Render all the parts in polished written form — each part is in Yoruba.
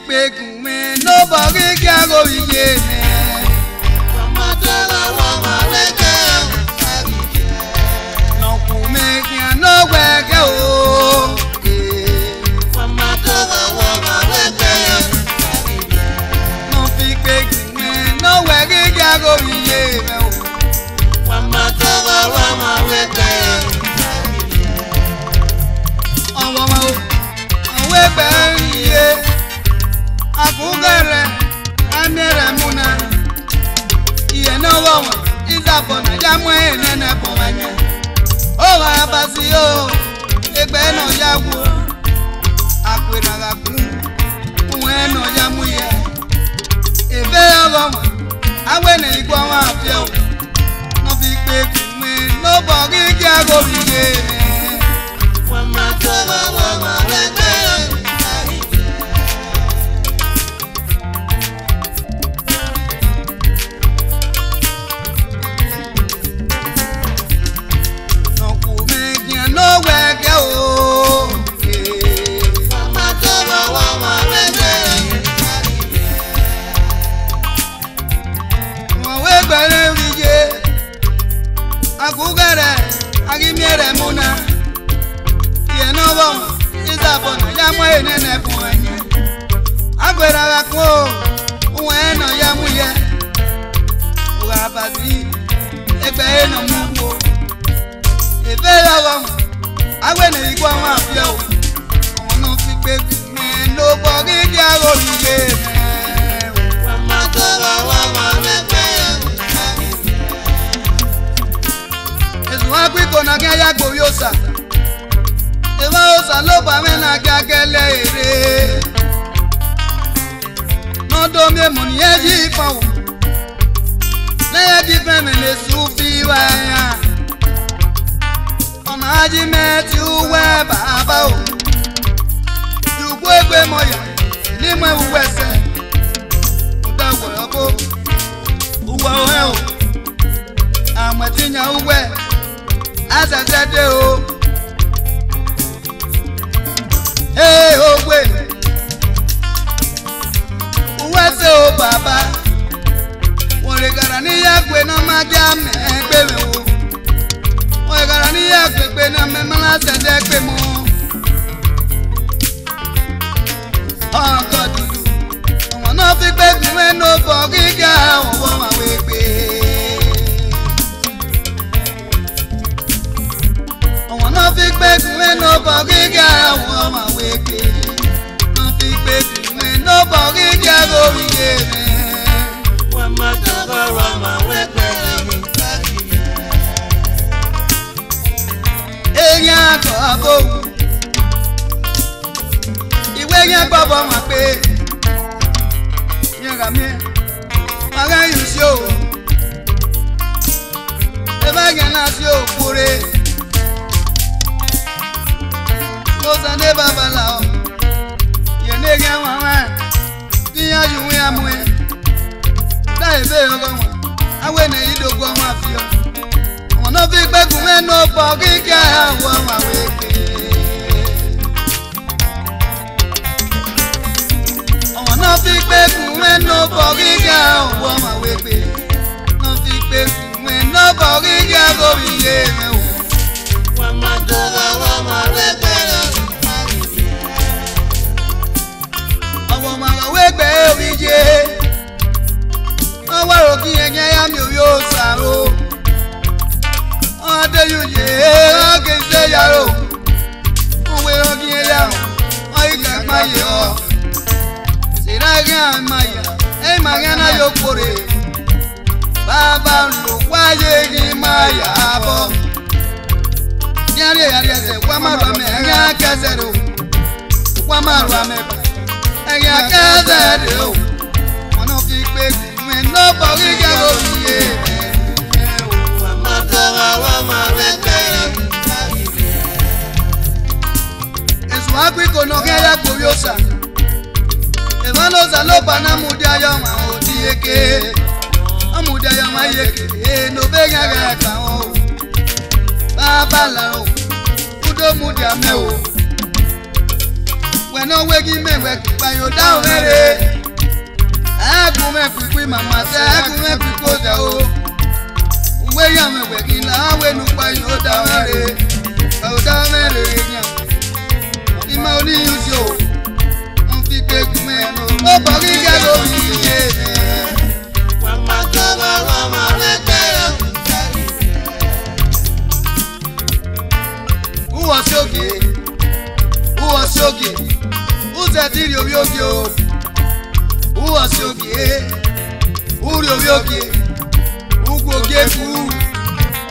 pe kume no bori kia go iye me. No kume kia no wege o. No fi pe kume no wege kia go iye me o. Akugere amere muna iye no wo izabo na jamu enene ponwanye o wa basi o egbe no yawo akwena ga kun uwe no yamu ye ebe owo awene igbo wa afie o no fi pe kunwe no bogi ki ago biye wa ma to wa lete. Akugere agimiere muna ye no wo izabo na yamu enene ponye agwera ga ko uwe no yamu ye wa bazi egbe no mu ebe lo agwe na igwa wa afia o ono fi pe me no bogi dia go ye me wa ma to wa me Ezuwa kwiko na kya ya gboyosa Ewa osa lo pa me na kya kele ere No do mi mo ni eji pa o Le di fe me le sufi wa ya Ona aji me ti uwe baba o Yugbo egbe mo ya Ni mo uwe se Uda wo yobo Uwa o he o Amatinya uwe Azazade o Hey ogwe Uwase o baba Wole gara ni yagwe na magya me gbe o Wole gara ni yagwe gbe na me mala sede gbe mo Onko dudu Omo no fi gbe gun no bo giga owo ma we gbe No fi pe kun no bogi ga won ma weke No fi pe kun no bogi ga go ye me Wa ma ta wa ma weke Eyan to abo Iwe yan babo ma pe Yan ga mi Aga yu si o E ba gan na si o kure Osa ne baba la o Ye ne ge wa wa Ki ya yu ya mu e Da ebe ogo wa Awe ne idogo wa fi o Won no fi gbe gun e no bo ki ka wa wa we ke Won no fi gbe gun e no bo ki ka wa wa we pe No fi gbe gun e no bo ki ka go ye me o Wa ma do wa ma we pe Wegbe orije Owa ogi enye ya mi oyo saro Ade yuye oge se yaro Owe ogi ya o ika maye o Siraga maye e magana yo kore Baba lo waye gi maya abo Yare yare se kwa marwa me ya kasero Kwa marwa me Eya kazade o Mono fi pe kun no bogi ga o ye Wa ma ta wa ma rete Ezuwa kwiko no ge ya gboyosa Ewa no za lo bana mudi ayo ma odi eke Amudi ayo ma yeke e no be ga ga ka o Baba la o Udo mudi ame o When no waking me work by your down there. I go me quick mama say I go me quick go down. Where you am working now when you buy your down there. Oh down there. In my only use you. On fit take me no. Oh body get go Mama Who was okay? Who was okay? Who's that video yogi? Who was okay? Who yogi? Who go get who?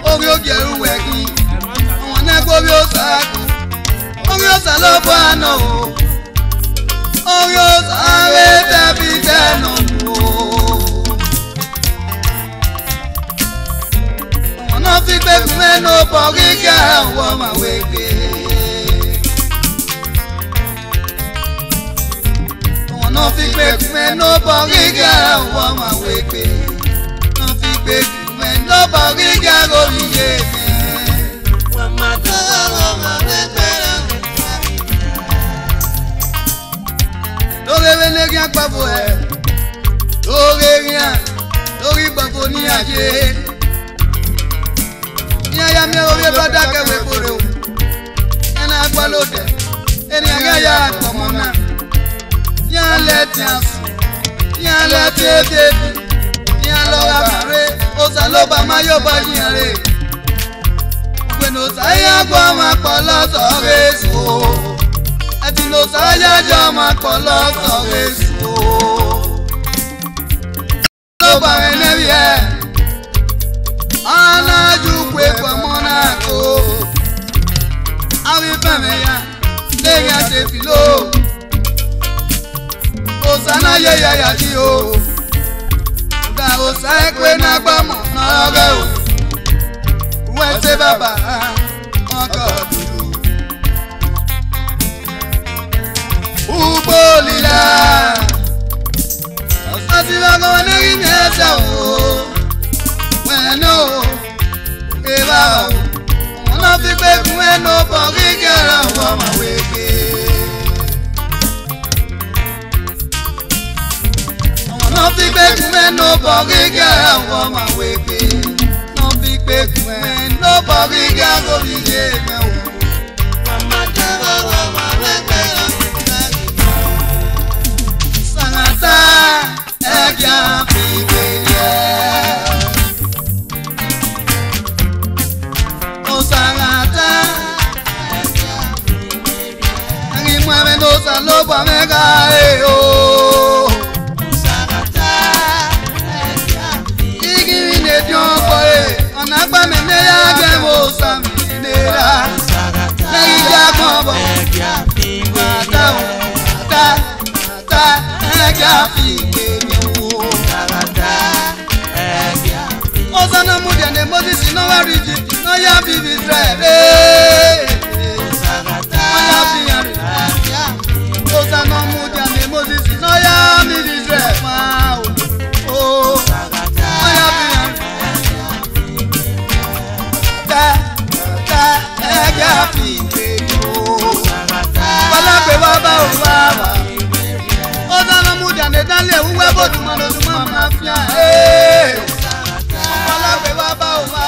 Oh yogi who working? I wanna go your saku. Oh your salopano. Oh your saleta pitano. No fi pe me no bogi ga wo ma weke. No fi pe me no bogi ga wo ma weke. No fi pe me no bogi ga go ye. Wa ma ta wo ma weke. Do re ne gyan pa bo e. Do re gyan. Do ri pa bo ni aje. Ya me oye bada ke we bore o ena agbalode eni aga ya komona ya let us ya let it ya lo abare o sa lo ba ma yo ba yin re we no sa ya gbo ma polo so resu ati no sa ya jo ma polo so resu lo ba ene ye ana jukwe kwa monako awi pameya leya se filo osana yeya ya ti o da osa ekwe na gbamo na re o we se baba oko dudu ubolila osatila go na ri mesa o no, eba, no fi pe kun no bogi gara wo ma weke. No fi pe kun no bogi gara wo ma weke. No fi pe kun no bogi gara go ye me o. Mama gara wo ma weke. Sanata e kya fi pe ye. Sa lo pa mega o Sagata Igi ne dion boy ona gba me me ya ge mo sa mi ne ra Sagata Igi ja kon bo ta ga fi me wo Sagata O sa na mu de ne Moses no wa rigid no ya bi Israel Sagata ya bi Osana mudia ne Moses no ya mi Israel ma o Sagata ya bi ta ya fi o Sagata bala pe baba o baba Osana mudia ne dale uwe bo tu ma mafia Sagata bala pe baba o